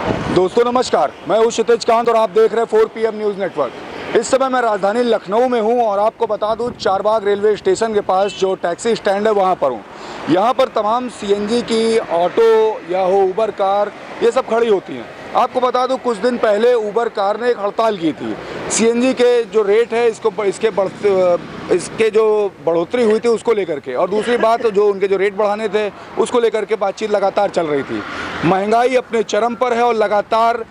दोस्तों नमस्कार, मैं हूं क्षितिज कांत और आप देख रहे हैं 4 PM न्यूज़ नेटवर्क। इस समय मैं राजधानी लखनऊ में हूं और आपको बता दूं चारबाग रेलवे स्टेशन के पास जो टैक्सी स्टैंड है वहां पर हूं। यहां पर तमाम CNG की ऑटो या हो उबर कार ये सब खड़ी होती हैं। आपको बता दूं कुछ दिन पहले उबर कार ने एक हड़ताल की थी। CNG के जो रेट है इसके जो बढ़ोतरी हुई थी उसको लेकर के, और दूसरी बात जो उनके जो रेट बढ़ाने थे उसको लेकर के बातचीत लगातार चल रही थी। महंगाई अपने चरम पर है और लगातार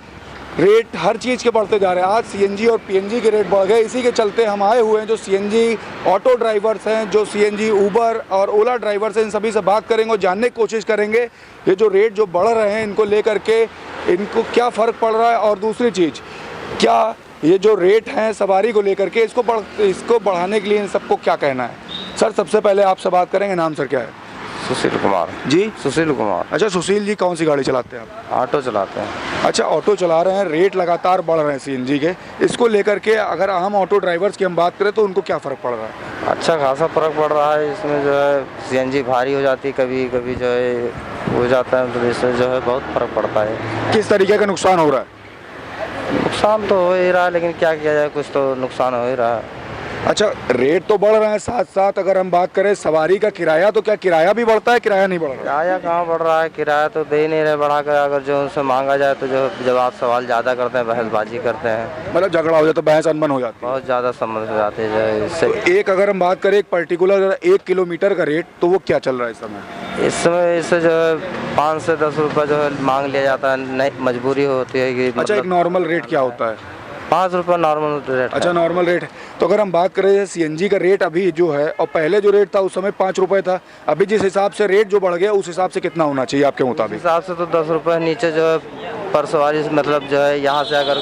रेट हर चीज़ के बढ़ते जा रहे हैं। आज CNG और PNG के रेट बढ़ गए। इसी के चलते हम आए हुए हैं जो CNG ऑटो ड्राइवर्स हैं, जो CNG उबर और ओला ड्राइवर्स हैं, इन सभी से बात करेंगे और जानने की कोशिश करेंगे ये जो रेट जो बढ़ रहे हैं इनको लेकर के इनको क्या फ़र्क पड़ रहा है, और दूसरी चीज़ क्या ये जो रेट हैं सवारी को लेकर के इसको बढ़ाने के लिए इन सबको क्या कहना है। सर सबसे पहले आपसे बात करेंगे, नाम सर क्या है? सुशील कुमार जी, सुशील कुमार। अच्छा सुशील जी, कौन सी गाड़ी चलाते हैं आप? ऑटो चलाते हैं। अच्छा ऑटो चला रहे हैं, रेट लगातार बढ़ रहे हैं CNG के, इसको लेकर के अगर हम ऑटो ड्राइवर्स की हम बात करें तो उनको क्या फ़र्क पड़ रहा है? अच्छा खासा फ़र्क पड़ रहा है। इसमें जो है CNG भारी हो जाती है, कभी कभी जो है हो जाता है, तो इससे जो है बहुत फ़र्क पड़ता है। किस तरीके का नुकसान हो रहा है? नुकसान तो हो ही रहा है, लेकिन क्या किया जाए, कुछ तो नुकसान हो ही रहा है। अच्छा रेट तो बढ़ रहे हैं, साथ साथ अगर हम बात करें सवारी का किराया, तो क्या किराया भी बढ़ता है? किराया नहीं बढ़ रहा? किराया कहाँ बढ़ रहा है, किराया तो दे ही नहीं रहे बढ़ा कर। अगर जो उनसे मांगा जाए तो जो जब आप सवाल ज़्यादा करते हैं, बहसबाजी करते हैं, मतलब झगड़ा हो जाता है, बहस अनबन हो जाती है, बहुत ज़्यादा समझ हो जाते हैं जो है इससे। तो एक अगर हम बात करें एक पर्टिकुलर 1 किलोमीटर का रेट, तो वो क्या चल रहा है इस समय? इस समय इससे जो है 5 से 10 रुपये जो है मांग लिया जाता है, नहीं मजबूरी होती है कि अच्छा एक नॉर्मल रेट क्या होता है? 5 रुपये नॉर्मल रेट। अच्छा नॉर्मल रेट है। तो अगर हम बात करें CNG का रेट अभी जो है और पहले जो रेट था उस समय 5 रुपये था, अभी जिस हिसाब से रेट जो बढ़ गया उस हिसाब से कितना होना चाहिए आपके इस मुताबिक? हिसाब से तो 10 रुपये नीचे जो है पर सवारी, मतलब जो है यहाँ से अगर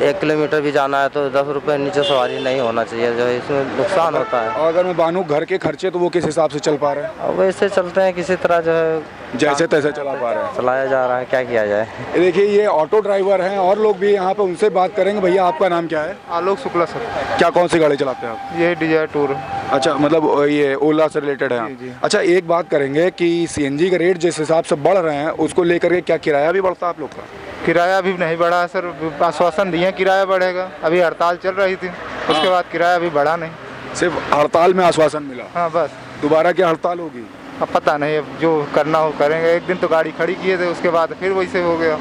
1 किलोमीटर भी जाना है तो 10 रुपये नीचे सवारी नहीं होना चाहिए, जो है इसमें नुकसान होता है। और अगर मैं मानूं घर के खर्चे तो वो किस हिसाब से चल पा रहे हैं? अब वैसे चलते हैं, किसी तरह जो है जैसे तैसे चला पा रहे हैं, चलाया जा रहा है, क्या किया जाए। देखिए ये ऑटो ड्राइवर हैं और लोग भी यहाँ पे, उनसे बात करेंगे। भैया आपका नाम क्या है? आलोक शुक्ला सर। क्या कौन सी गाड़ी चलाते हैं आप? ये डिजायर टूर। अच्छा मतलब ये ओला से रिलेटेड है? जी। अच्छा एक बात करेंगे कि CNG का रेट जिस हिसाब से बढ़ रहे हैं उसको लेकर के क्या किराया भी बढ़ता है आप लोग का? किराया अभी नहीं बढ़ा है सर, आश्वासन दिए किराया बढ़ेगा, अभी हड़ताल चल रही थी, उसके बाद किराया अभी बढ़ा नहीं। सिर्फ हड़ताल में आश्वासन मिला? हाँ बस। दोबारा क्या हड़ताल होगी? अब पता नहीं, अब जो करना हो करेंगे। एक दिन तो गाड़ी खड़ी किए थे, उसके बाद फिर वैसे हो गया,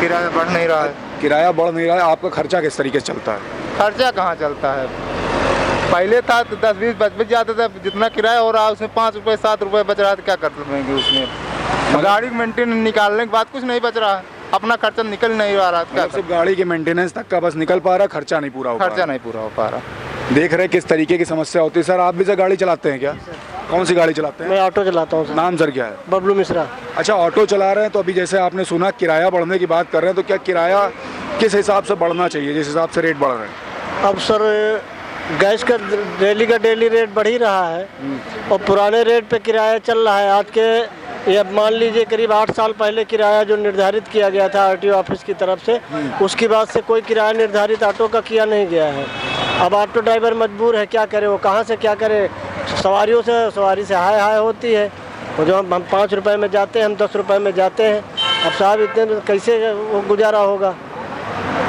किराया बढ़ नहीं रहा है। किराया बढ़ नहीं रहा है, आपका खर्चा किस तरीके से चलता है? खर्चा कहाँ चलता है, पहले था तो 10-20 बच जाते थे, जितना किराया हो रहा है उसमें 5 रुपये 7 रुपये बच रहा है, तो क्या कर लेंगे उसमें। गाड़ी मेंटेन निकालने के बाद कुछ नहीं बच रहा है, अपना खर्चा निकल नहीं आ रहा है। क्या सिर्फ गाड़ी के मेंटेनेंस तक का बस निकल पा रहा, खर्चा नहीं पूरा हो पा रहा। खर्चा नहीं पूरा हो पा रहा। देख रहे किस तरीके की समस्या होती है। सर आप भी सर गाड़ी चलाते हैं क्या? कौन सी गाड़ी चलाते हैं? मैं ऑटो चलाता हूँ। नाम सर क्या है? बबलू मिश्रा। अच्छा ऑटो चला रहे हैं, तो अभी जैसे आपने सुना किराया बढ़ने की बात कर रहे हैं, तो क्या किराया किस हिसाब से बढ़ना चाहिए जिस हिसाब से रेट बढ़ रहे हैं? अब सर गैस का डेली रेट बढ़ ही रहा है और पुराने रेट पे किराया चल रहा है। आज के ये मान लीजिए करीब 8 साल पहले किराया जो निर्धारित किया गया था RTO ऑफिस की तरफ से, उसके बाद से कोई किराया निर्धारित ऑटो का किया नहीं गया है। अब ऑटो ड्राइवर मजबूर है, क्या करे, वो कहाँ से क्या करे। सवारी से हाय हाय होती है, वो जो हम 5 रुपए में जाते हैं, हम 10 रुपए में जाते हैं। अब साहब इतने कैसे वो गुजारा होगा,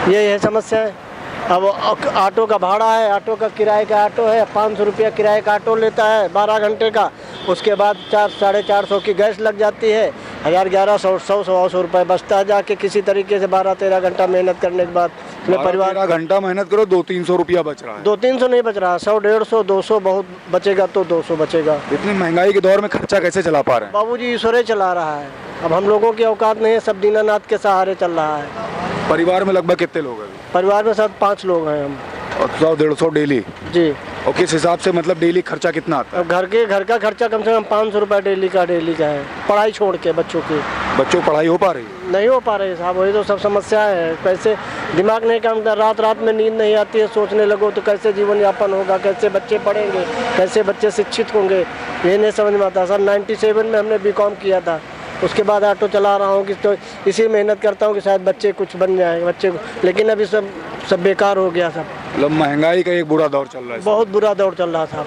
ये है समस्या है। अब ऑटो का भाड़ा है, ऑटो का किराए का ऑटो है, 500 रुपया किराए का ऑटो लेता है 12 घंटे का, उसके बाद 400-450 की गैस लग जाती है, 1100-100 रुपये बचता है जाके किसी तरीके से 12-13 घंटा मेहनत करने के बाद। अपने परिवार 12 घंटा मेहनत करो, 200-300 रुपया बच रहा है। 200-300 नहीं बच रहा, 100-150-200 बहुत बचेगा तो 200 बचेगा। इतनी महंगाई के दौर में खर्चा कैसे चला पा रहे हैं? बाबूजी ईश्वरे चला रहा है, अब हम लोगों की औकात नहीं है, सब दीनानाथ के सहारे चल रहा है। परिवार में लगभग कितने लोग हैं? परिवार में सब 5 लोग हैं हम। और 100-150 डेली? जी। और किस हिसाब से मतलब डेली खर्चा कितना आता है? अब घर का खर्चा कम से कम 500 रुपये डेली का है, पढ़ाई छोड़ के बच्चों की। बच्चों की पढ़ाई हो पा रही है? नहीं हो पा रही साहब, वही तो सब समस्या है। कैसे दिमाग नहीं काम करता, रात में नींद नहीं आती है, सोचने लगो तो कैसे जीवन यापन होगा, कैसे बच्चे पढ़ेंगे, कैसे बच्चे शिक्षित होंगे, ये नहीं समझ में आता। सर 97 में हमने BCom किया था, उसके बाद ऑटो चला रहा हूँ कि तो इसी मेहनत करता हूँ कि शायद बच्चे कुछ बन जाए बच्चे को, लेकिन अभी सब बेकार हो गया सब। मतलब महंगाई का एक बुरा दौर चल रहा है। बहुत बुरा दौर चल रहा था।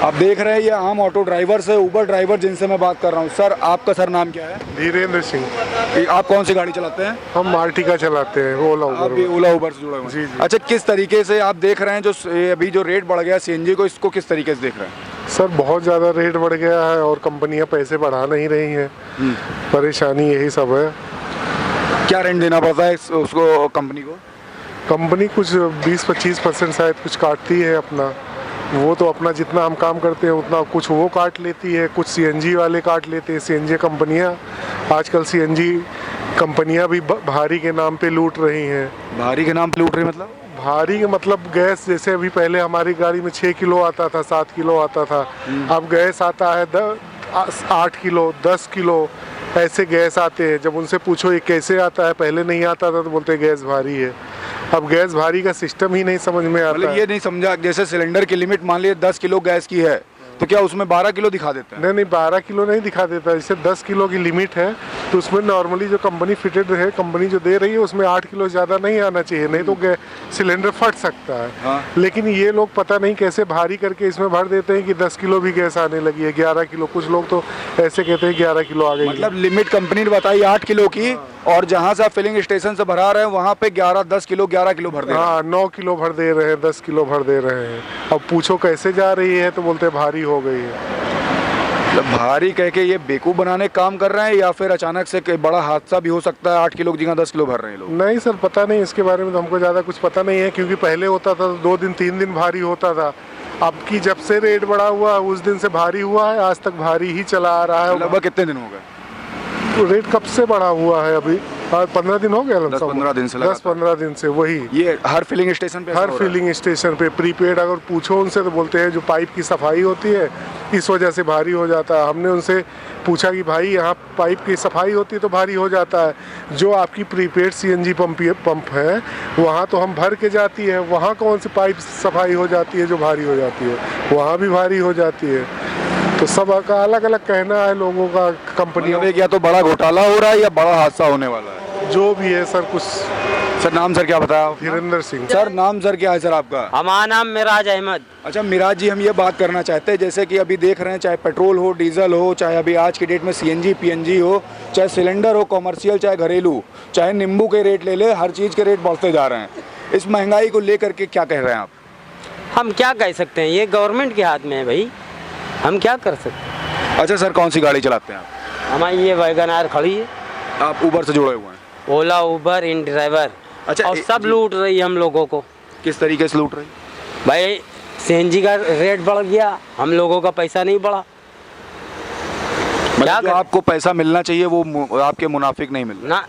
आप देख रहे हैं ये आम ऑटो ड्राइवर से ऊबर ड्राइवर जिनसे मैं बात कर रहा हूँ। सर आपका सर नाम क्या है? धीरेन्द्र सिंह। आप कौन सी गाड़ी चलाते हैं? हम आर्टिका चलाते हैं, ओला आप उबर। भी ओला उबर से जुड़े हुए हैं? जी, जी। अच्छा, किस तरीके से आप देख रहे हैं जो अभी जो रेट बढ़ गया सीएनजी को, इसको किस तरीके से देख रहे हैं? सर बहुत ज़्यादा रेट बढ़ गया है और कंपनियां पैसे बढ़ा नहीं रही हैं। परेशानी यही सब है। क्या रेंट देना पड़ता है उसको कंपनी को? कंपनी कुछ 20-25% शायद कुछ काटती है अपना। वो तो अपना जितना हम काम करते हैं उतना कुछ वो काट लेती है, कुछ सीएनजी वाले काट लेते हैं। सीएनजी कंपनियां आजकल सीएनजी कंपनियां भी भारी के नाम पे लूट रही हैं। भारी के नाम पे लूट रही मतलब? भारी के मतलब गैस, जैसे अभी पहले हमारी गाड़ी में 6 किलो आता था, 7 किलो आता था। अब गैस आता है 8 किलो, 10 किलो ऐसे गैस आते हैं। जब उनसे पूछो ये कैसे आता है, पहले नहीं आता था, तो बोलते हैं गैस भारी है। अब गैस भारी का सिस्टम ही नहीं समझ में आता। मतलब ये नहीं समझा, जैसे सिलेंडर की लिमिट मान लीजिए 10 किलो गैस की है तो क्या उसमें 12 किलो दिखा देते हैं? नहीं नहीं, 12 किलो नहीं दिखा देता। जैसे 10 किलो की लिमिट है तो उसमें नॉर्मली जो कंपनी फिटेड है, कंपनी जो दे रही है उसमें 8 किलो ज़्यादा नहीं आना चाहिए, नहीं तो सिलेंडर फट सकता है। हाँ। लेकिन ये लोग पता नहीं कैसे भारी करके इसमें भर देते हैं कि 10 किलो भी गैस आने लगी है, 11 किलो। कुछ लोग तो ऐसे कहते हैं 11 किलो आ गई। मतलब लिमिट कंपनी ने बताई 8 किलो की और जहां से आप फिलिंग स्टेशन से भरा रहे हैं वहां पे 10 किलो 11 किलो भर दे रहे हैं। हाँ, 9 किलो भर दे रहे हैं, 10 किलो भर दे रहे हैं। अब पूछो कैसे जा रही है तो बोलते हैं भारी हो गई है। मतलब भारी कह के ये बेवकूफ़ बनाने का काम कर रहे हैं या फिर अचानक से कोई बड़ा हादसा भी हो सकता है? 8 किलो की जगह 10 किलो भर रहे हैं लोग। नहीं सर, पता नहीं इसके बारे में तो हमको ज़्यादा कुछ पता नहीं है, क्योंकि पहले होता था तो 2 दिन 3 दिन भारी होता था। अब की जब से रेट बढ़ा हुआ उस दिन से भारी हुआ है, आज तक भारी ही चला आ रहा है। लगभग कितने दिन हो गए? रेट कब से बढ़ा हुआ है? अभी 15 दिन हो गया। 10-15 दिन से 10-15 दिन से वही। ये हर फिलिंग स्टेशन पे हर फिलिंग स्टेशन पे प्रीपेड अगर पूछो उनसे तो बोलते हैं जो पाइप की सफाई होती है इस वजह से भारी हो जाता है। हमने उनसे पूछा कि भाई यहाँ पाइप की सफाई होती है तो भारी हो जाता है, जो आपकी प्रीपेड सीएनजी पंप है वहाँ तो हम भर के जाती है, वहाँ कौन सी पाइप सफाई हो जाती है जो भारी हो जाती है? वहाँ भी भारी हो जाती है। तो सब का अलग अलग कहना है लोगों का। कंपनियों मतलब या तो बड़ा घोटाला हो रहा है या बड़ा हादसा होने वाला है। जो भी है सर, कुछ। सर नाम सर क्या बताया? धीरेन्द्र सिंह। सर नाम सर क्या है सर आपका? हमारा नाम मिराज अहमद। अच्छा मिराज जी, हम ये बात करना चाहते हैं जैसे कि अभी देख रहे हैं चाहे पेट्रोल हो, डीजल हो, चाहे अभी आज की डेट में सीएनजी पीएनजी हो, चाहे सिलेंडर हो कॉमर्शियल, चाहे घरेलू, चाहे नींबू के रेट ले ले, हर चीज़ के रेट बढ़ते जा रहे हैं। इस महंगाई को लेकर के क्या कह रहे हैं आप? हम क्या कह सकते हैं, ये गवर्नमेंट के हाथ में है भाई, हम क्या कर सकते हैं। अच्छा सर, कौन सी गाड़ी चलाते हैं आप? हमारी ये वैगन आर खड़ी है। आप ऊबर से जुड़े हुए हैं? ओला उबर इन ड्राइवर। अच्छा, और सब लूट रही है हम लोगों को। किस तरीके से लूट रही? भाई सीएनजी का रेट बढ़ गया, हम लोगों का पैसा नहीं बढ़ा। मतलब जो आपको पैसा मिलना चाहिए वो आपके मुनाफिक नहीं मिल रहा ना,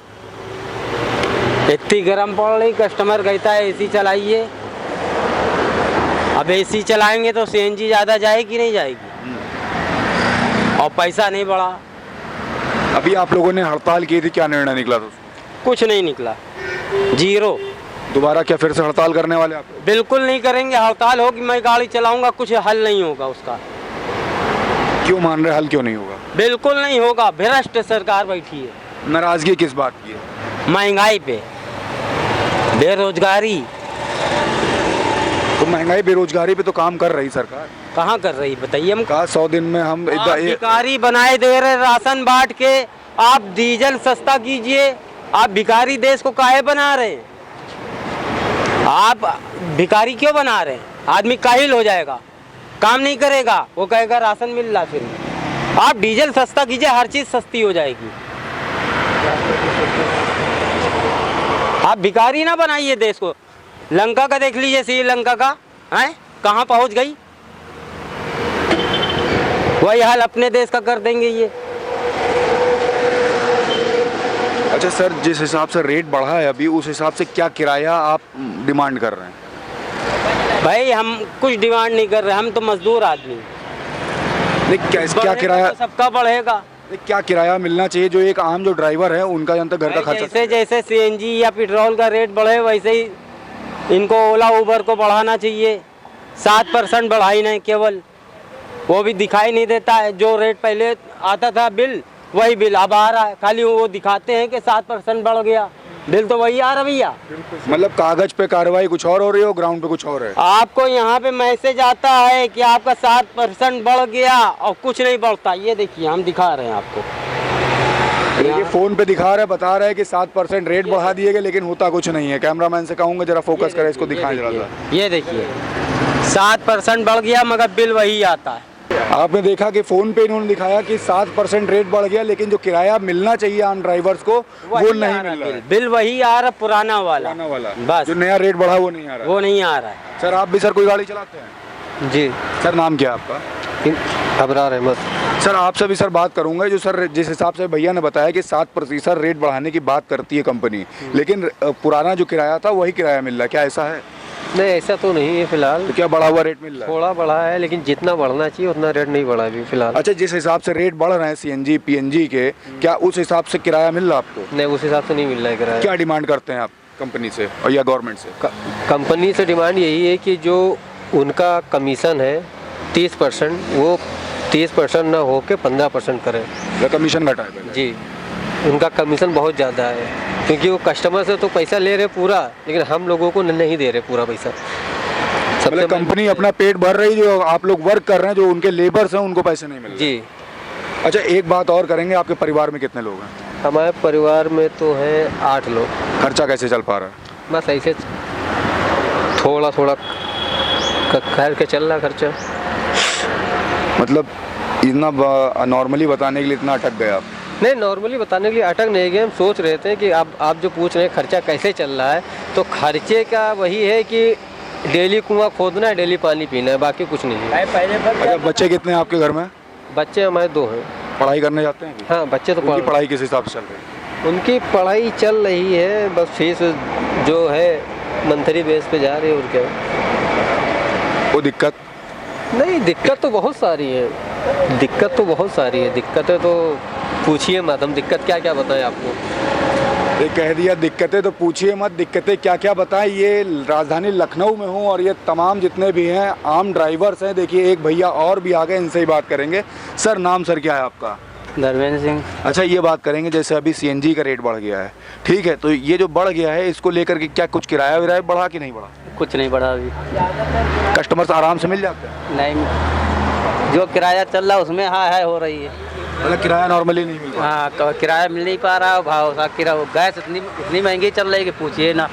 इतनी गर्म पड़ रही, कस्टमर कहता है एसी चलाइए। अब एसी चलाएंगे तो सीएनजी ज़्यादा जाएगी नहीं जाएगी, और पैसा नहीं बढ़ा। अभी आप लोगों ने हड़ताल की थी, क्या निर्णय निकला था? कुछ नहीं निकला, जीरो। दोबारा क्या फिर से हड़ताल करने वाले आप? बिल्कुल नहीं करेंगे। हड़ताल होगी, मैं गाड़ी चलाऊंगा, कुछ हल नहीं होगा उसका। क्यों मान रहे, हल क्यों नहीं होगा? बिल्कुल नहीं होगा, भ्रष्ट सरकार बैठी है। नाराजगी किस बात की है? महंगाई पे, बेरोजगारी। तो महंगाई बेरोजगारी पे तो काम कर रही सरकार। कहाँ कर रही बताइए हम। कहा 100 दिन में हम आप भिखारी बनाए दे रहे राशन बांट के। आप डीजल सस्ता कीजिए, आप भिखारी देश को काहे बना रहे हैं? आप भिखारी क्यों बना रहे हैं? आदमी काहिल हो जाएगा, काम नहीं करेगा, वो कहेगा राशन मिल रहा फिर। आप डीजल सस्ता कीजिए, हर चीज सस्ती हो जाएगी। आप भिखारी ना बनाइए देश को। लंका का देख लीजिए, श्रीलंका का है कहाँ पहुंच गई, वही हाल अपने देश का कर देंगे ये। अच्छा सर, जिस हिसाब से रेट बढ़ा है अभी, उस हिसाब से क्या किराया आप डिमांड कर रहे हैं? भाई हम कुछ डिमांड नहीं कर रहे, हम तो मजदूर आदमी। क्या किराया? तो सबका बढ़ेगा। क्या किराया मिलना चाहिए जो एक आम जो ड्राइवर है उनका जनता घर का खर्चा? जैसे जैसे सीएनजी या पेट्रोल का रेट बढ़े वैसे ही इनको ओला उबर को बढ़ाना चाहिए। 7% बढ़ाई नहीं केवल, वो भी दिखाई नहीं देता है। जो रेट पहले आता था बिल, वही बिल अब आ रहा है, खाली वो दिखाते हैं कि 7% बढ़ गया। बिल तो वही आ रहा भैया। मतलब कागज पे कार्रवाई कुछ और हो रही है और ग्राउंड पे कुछ और है। आपको यहाँ पे मैसेज आता है कि आपका 7% बढ़ गया और कुछ नहीं बढ़ता। ये देखिए हम दिखा रहे हैं आपको, ये फोन पे दिखा रहा है, बता रहा है कि 7% रेट बढ़ा दिए गए, लेकिन होता कुछ नहीं है। कैमरामैन से कहूँगा जरा फोकस करे, इसको दिखाएं जरा सा। ये देखिए 7% बढ़ गया मगर बिल वही आता है। आपने देखा कि फोन पे इन्होंने दिखाया कि 7% रेट बढ़ गया, लेकिन जो किराया मिलना चाहिए आम ड्राइवर्स को वो नहीं मिल रहा है। बिल वही आ रहा पुराना वाला बस, जो नया रेट बढ़ा वो नहीं आ रहा है। वो नहीं आ रहा है। सर आप भी सर कोई गाड़ी चलाते हैं? जी, सर नाम क्या है आपका? अबरार अहमद। सर आपसे भी सर बात करूंगा, जो सर जिस हिसाब से भैया ने बताया कि 7% रेट बढ़ाने की बात करती है कंपनी, लेकिन पुराना जो किराया था वही किराया मिल रहा है, क्या ऐसा है? नहीं, ऐसा तो नहीं है फिलहाल। तो क्या बढ़ा हुआ रेट मिल रहा है? थोड़ा बढ़ा है, लेकिन जितना बढ़ना चाहिए उतना रेट नहीं बढ़ा अभी फिलहाल। अच्छा, जिस हिसाब से रेट बढ़ रहे हैं सीएनजी पीएनजी के, क्या उस हिसाब से किराया मिल रहा है आपको? नहीं, उस हिसाब से नहीं मिल रहा है किराया। क्या डिमांड करते हैं आप कंपनी से और या गवर्नमेंट से? कंपनी से डिमांड यही है कि जो उनका कमीशन है 30%, वो 30% ना हो के 15% करें। या कमीशन घटाए पहले? जी, उनका कमीशन बहुत ज़्यादा है, क्योंकि वो कस्टमर से तो पैसा ले रहे पूरा, लेकिन हम लोगों को नहीं दे रहे पूरा पैसा। मतलब कंपनी अपना पेट भर रही, जो आप लोग वर्क कर रहे हैं, जो उनके लेबर्स हैं उनको पैसे नहीं मिल रहे। जी। अच्छा, एक बात और करेंगे, आपके परिवार में कितने लोग हैं? हमारे परिवार में तो हैं 8 लोग। खर्चा कैसे चल पा रहा है? बस ऐसे थोड़ा थोड़ा खैर के चल रहा खर्चा। मतलब इतना नॉर्मली बताने के लिए इतना अटक गए आप? नहीं, नॉर्मली बताने के लिए अटक नहीं गए। हम सोच रहे थे कि आप जो पूछ रहे हैं खर्चा कैसे चल रहा है, तो खर्चे का वही है कि डेली कुआं खोदना है, डेली पानी पीना है, बाकी कुछ नहीं है। अच्छा, बच्चे कितने हैं आपके घर में? बच्चे हमारे 2 हैं। पढ़ाई करने जाते हैं अभी? हाँ, बच्चे तो उनकी पढ़ाई किस हिसाब से चल रही है? उनकी पढ़ाई चल रही है, बस फीस जो है मंथली बेस पे जा रही है। और क्या वो दिक्कत? नहीं, दिक्कत तो बहुत सारी है। दिक्कतें तो पूछिए मत, हम दिक्कत क्या क्या बताएं आपको। ये कह दिया दिक्कतें तो पूछिए मत, दिक्कतें क्या क्या बताएं। ये राजधानी लखनऊ में हूँ और ये तमाम जितने भी हैं आम ड्राइवर्स हैं। देखिए एक भैया और भी आ गए, इनसे ही बात करेंगे। सर नाम सर क्या है आपका? धर्मेंद्र सिंह। अच्छा, ये बात करेंगे जैसे अभी सीएनजी का रेट बढ़ गया है, ठीक है, तो ये जो बढ़ गया है इसको लेकर के क्या कुछ किराया विराया बढ़ा कि नहीं बढ़ा? कुछ नहीं बढ़ा अभी। कस्टमर्स आराम से मिल जाते हैं? नहीं, जो किराया चल रहा है उसमें हाय हो रही है। मतलब किराया नॉर्मली नहीं मिल रहा? हाँ, किराया मिल नहीं पा रहा। भाव सा किराया, गैस इतनी महंगी चल रही है कि पूछिए ना।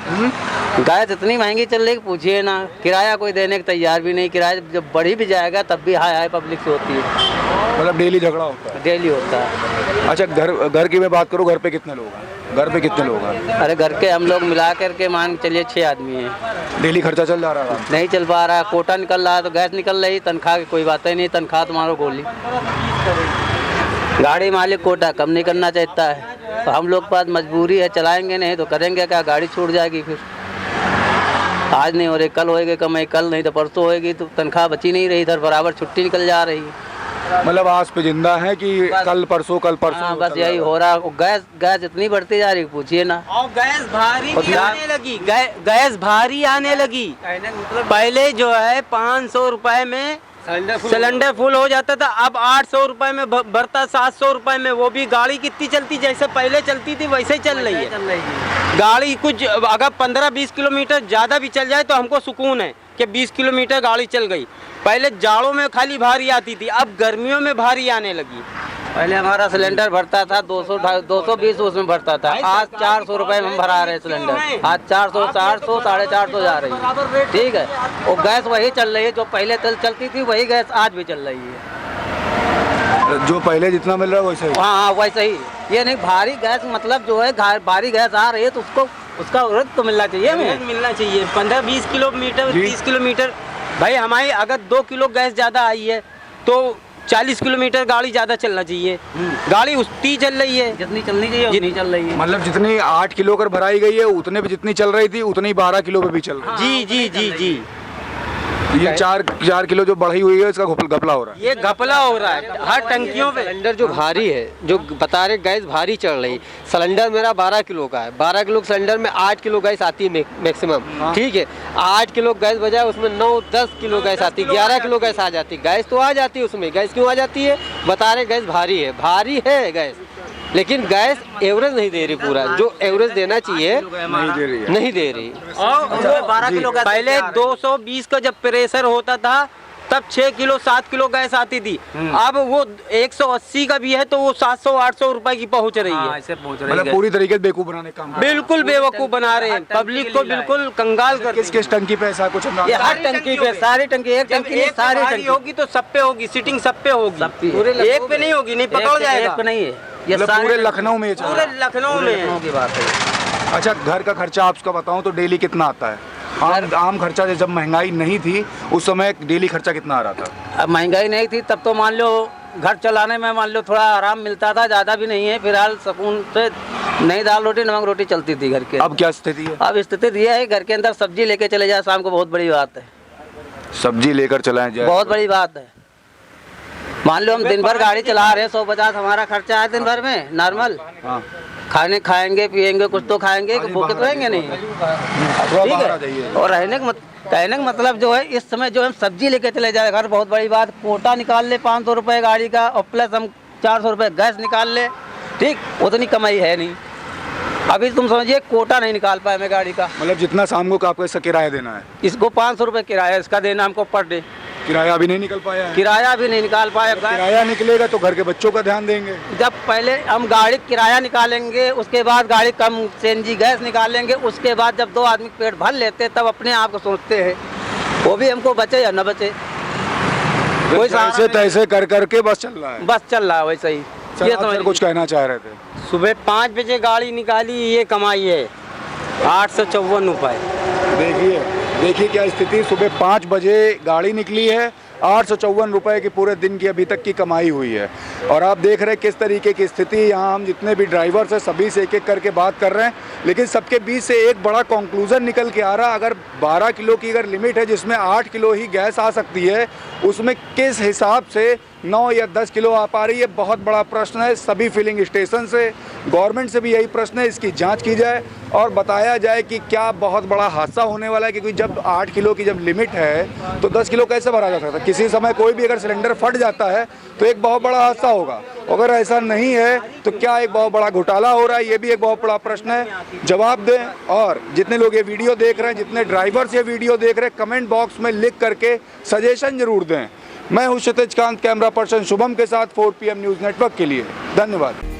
गैस इतनी महंगी चल रही है कि पूछिए ना। किराया कोई देने को तैयार भी नहीं। किराया जब बढ़ी भी जाएगा तब भी हाय पब्लिक से होती है। मतलब डेली झगड़ा होता है? डेली होता है। अच्छा, घर की मैं बात करूँ, घर पे कितने लोग हैं? अरे घर के हम लोग मिला करके मान के चलिए 6 आदमी हैं। डेली खर्चा चल जा रहा है? नहीं चल पा रहा। कोटा निकल रहा है तो गैस निकल रही, तनख्वाह की कोई बात ही नहीं। तनख्वाह तुम्हारा गोली। गाड़ी मालिक कोटा कम नहीं करना चाहता है, तो हम लोग पास मजबूरी है, चलाएंगे नहीं तो करेंगे क्या? गाड़ी छूट जाएगी। फिर आज नहीं हो रही, कल होएगी कमाई, कल नहीं तो परसों होएगी, तो तनख्वाह बची नहीं रही। इधर बराबर छुट्टी निकल जा रही है। मतलब आस पे जिंदा है कि कल परसों हाँ, बस यही हो रहा। गैस इतनी बढ़ती जा रही, पूछिए ना। और गैस भारी आने लगी। गैस भारी आने लगी। पहले जो है 500 रुपए में सिलेंडर फुल हो जाता था, अब 800 रुपए में भरता, 700 रुपए में। वो भी गाड़ी कितनी चलती, जैसे पहले चलती थी वैसे ही चल रही है गाड़ी। कुछ अगर 15-20 किलोमीटर ज़्यादा भी चल जाए तो हमको सुकून है कि 20 किलोमीटर गाड़ी चल गई। पहले जाड़ों में खाली भारी आती थी, अब गर्मियों में भारी आने लगी। पहले हमारा सिलेंडर भरता था 220 उसमें भरता था। आज 400 रुपए में हम भरा रहे सिलेंडर। आज 400, 400, 450 जा रही है। ठीक है, और गैस वही चल रही है जो पहले चलती थी, वही गैस आज भी चल रही है। जो पहले जितना मिल रहा है वैसे ही? हाँ, वैसे ही। ये नहीं, भारी गैस मतलब जो है भारी गैस आ रही है तो उसका उर्द तो मिलना चाहिए। मिलना चाहिए 15-20 किलोमीटर, 30 किलोमीटर। भाई हमारी अगर 2 किलो गैस ज़्यादा आई है तो 40 किलोमीटर गाड़ी ज़्यादा चलना चाहिए। गाड़ी उतनी चल रही है जितनी चलनी चाहिए, जितनी चल रही है। मतलब जितनी 8 किलो कर भराई गई है उतने पे जितनी चल रही थी उतनी 12 किलो पे भी चल रही है। जी जी जी जी। ये 4 किलो जो बढ़ी हुई है इसका घपला हो रहा है। ये घपला हो रहा है हर टंकियों पे। सिलेंडर जो भारी है, जो बता रहे गैस भारी चढ़ रही। सिलेंडर मेरा 12 किलो का है। 12 किलो सिलेंडर में 8 किलो गैस आती है मैक्सिमम। ठीक है, 8 किलो गैस बजाय उसमें 9-10 किलो गैस आती है, 11 किलो गैस आ जाती है। गैस तो आ जाती है उसमें, गैस क्यों आ जाती है? बता रहे गैस भारी है। भारी है गैस, लेकिन गैस एवरेज नहीं दे रही पूरा, जो एवरेज देना चाहिए नहीं दे रही है। नहीं दे रही। और 12 किलो पहले 220 का जब प्रेशर होता था तब 6 किलो 7 किलो गैस आती थी। अब वो 180 का भी है तो वो 700-800 रुपए की पहुंच रही है। ऐसे पहुंच मतलब पूरी तरीके से बेवकूफ बनाने का काम कर रहे हैं। बिल्कुल बेवकूफ बना रहे हैं, पब्लिक को बिल्कुल कंगाल कर किस किस टंकी पे ऐसा कुछ अंदाजा ये है? हर टंकी पे, सारी टंकी, एक टंकी नहीं, सारी टंकी होगी तो सब पे होगी, सिटिंग सब पे होगी, एक पे नहीं होगी, नहीं पकड़ जाएगा। एक पे नहीं है, ये मतलब पूरे लखनऊ में ये चल रहा पूरे है। लखनऊ में की बात है। अच्छा, घर का खर्चा आपको बताऊं तो डेली कितना आता है? आम खर्चा जब महंगाई नहीं थी उस समय डेली खर्चा कितना आ रहा था? अब महंगाई नहीं थी तब तो मान लो घर चलाने में मान लो थोड़ा आराम मिलता था, ज़्यादा भी नहीं है। फिलहाल सुकून से नहीं दाल रोटी नमक रोटी चलती थी घर के। अब क्या स्थिति है? अब स्थिति यह है घर के अंदर सब्जी लेके चले जाए शाम को, बहुत बड़ी बात है। सब्जी लेकर चलाएं जाए बहुत बड़ी बात है। मान लो हम दिन भर गाड़ी चला रहे हैं, 150 हमारा खर्चा है दिन भर में नॉर्मल। हाँ। खाने खाएंगे पिएंगे कुछ तो खाएंगे, भूखे तो रहेंगे नहीं। ठीक है। और कहने का मतलब जो है इस समय जो हम सब्जी लेके चले जाए घर, बहुत बड़ी बात। कोटा निकाल ले 500 रुपये गाड़ी का और प्लस हम 400 रुपये गैस निकाल ले, ठीक, उतनी कमाई है नहीं। अभी तुम समझिए कोटा नहीं निकाल पाए मैं गाड़ी का। मतलब जितना शाम को आपको इसका किराया देना है, इसको 500 रुपये किराया इसका देना हमको पर डे। किराया अभी नहीं निकल पाया है। किराया भी नहीं निकाल पाया। किराया निकलेगा तो घर के बच्चों का ध्यान देंगे। जब पहले हम गाड़ी किराया निकालेंगे, उसके बाद गाड़ी कम सीएनजी गैस निकालेंगे, उसके बाद जब 2 आदमी पेट भर लेते तब अपने आप को सोचते हैं वो भी हमको बचे या न बचे। कोई ऐसे तैसे कर करके बस चल रहा है। बस चल रहा है वैसे ही। सर, ये आप समझ सर कुछ कहना चाह रहे थे? सुबह 5 बजे गाड़ी निकाली, ये कमाई है 854 रुपये। देखिए क्या स्थिति। सुबह 5 बजे गाड़ी निकली है, 854 रुपये की पूरे दिन की अभी तक की कमाई हुई है। और आप देख रहे हैं किस तरीके की स्थिति। यहाँ हम जितने भी ड्राइवर्स हैं सभी से एक एक करके बात कर रहे हैं, लेकिन सबके बीच से एक बड़ा कंक्लूजन निकल के आ रहा। अगर 12 किलो की अगर लिमिट है जिसमें 8 किलो ही गैस आ सकती है, उसमें किस हिसाब से 9 या 10 किलो आ पा रही है, बहुत बड़ा प्रश्न है। सभी फिलिंग स्टेशन से, गवर्नमेंट से भी यही प्रश्न है, इसकी जांच की जाए और बताया जाए कि क्या बहुत बड़ा हादसा होने वाला है। क्योंकि जब 8 किलो की जब लिमिट है तो 10 किलो कैसे भरा जा सकता है? किसी समय कोई भी अगर सिलेंडर फट जाता है तो एक बहुत बड़ा हादसा होगा। अगर ऐसा नहीं है तो क्या एक बहुत बड़ा घोटाला हो रहा है? ये भी एक बहुत बड़ा प्रश्न है, जवाब दें। और जितने लोग ये वीडियो देख रहे हैं, जितने ड्राइवर्स ये वीडियो देख रहे हैं, कमेंट बॉक्स में लिख करके सजेशन जरूर दें। मैं हूं क्षितिज कांत, कैमरा पर्सन शुभम के साथ 4 PM न्यूज़ नेटवर्क के लिए। धन्यवाद।